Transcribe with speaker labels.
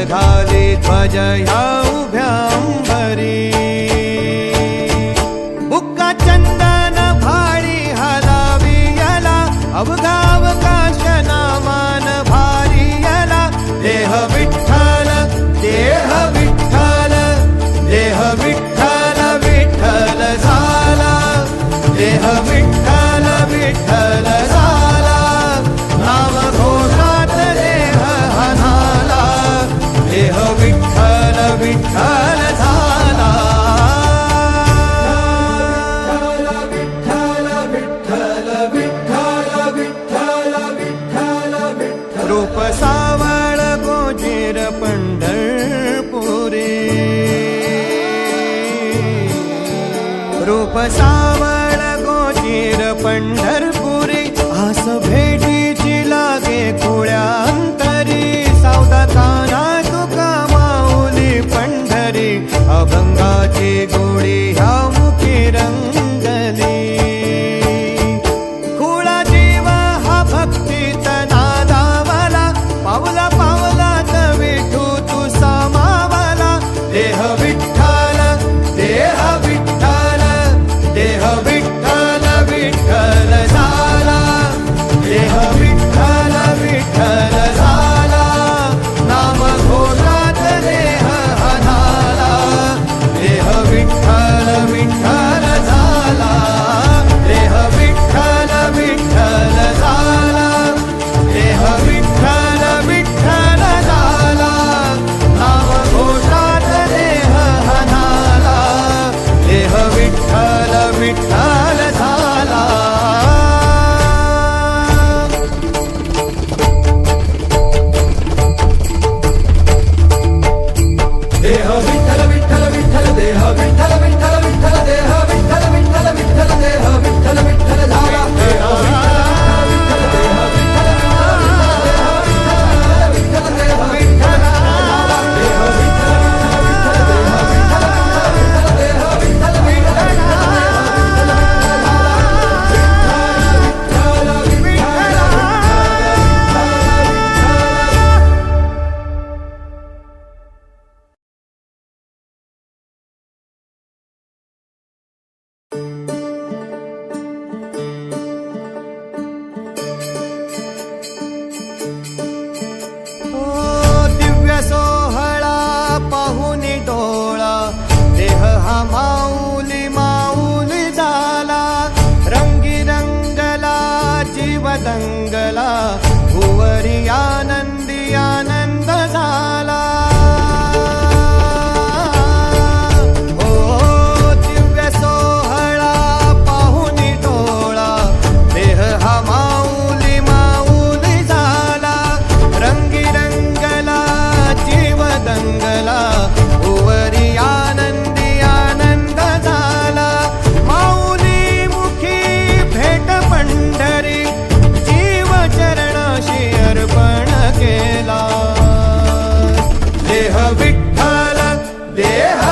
Speaker 1: घाली ध्वज ह्या उभ्या अंबरी बुक्का चंदन भाळी हलावी याला अवघावकाश नामान भारी याला देह विठ्ठल देह विठ्ठल देह विठ्ठल विठ्ठल झाला देह विठ्ठल विठ्ठल झाला नाम घोषात देह हनाला देह विठ्ठल विठ्ठल झाला रूप सावळ गोजीर पंढरपुरी रूप सावळ गोजीर पंढरपुरी आस भेटीची लागे खुळ्या अंतरी सावधा काना तुका माऊली पंढरी अभंगाची गोडी ह्या मुखी रंगली खुळा जीव हा भक्तीत नादावला पावला पावलात विठू तू सामावला देह विठ्ठल देह विठ्ठल देह विठ्ठल विठ्ठल झाला देह विठ्ठल विठ्ठल झाला नाम घोषात देह हनाला देह विठ्ठल विठ्ठल झाला देह विठ्ठल विठ्ठल झाला देह विठ्ठल विठ्ठल झाला नाम घोषात देह हनाला देह विठ्ठल विठ्ठल झाला देह विठ्ठल विठ्ठल विठ्ठल देह विठ्ठल विठ्ठल विठ्ठल देह विठ्ठल विठ्ठल विठ्ठल देह विठ्ठल विठ्ठल झाला देह विठ्ठल देह विठ्ठल विठ्ठल देह विठ्ठल देह विठ्ठल देह विठ्ठल दिव्य सोहळा पाहुनी डोळा देह हा माऊली माऊली झाला रंगी रंगला जीव दंगला भुवरी आनंदी आनंद झाला ओ दिव्य सोहळा पाहुनी डोळा देह हा माऊली माऊली झाला रंगी रंगला जीव दंगला भुवरी आनंदी आनंद झाला माऊली मुखी भेट पंढरी जीव चरणाशी अर्पण केला देह विठ्ठल देह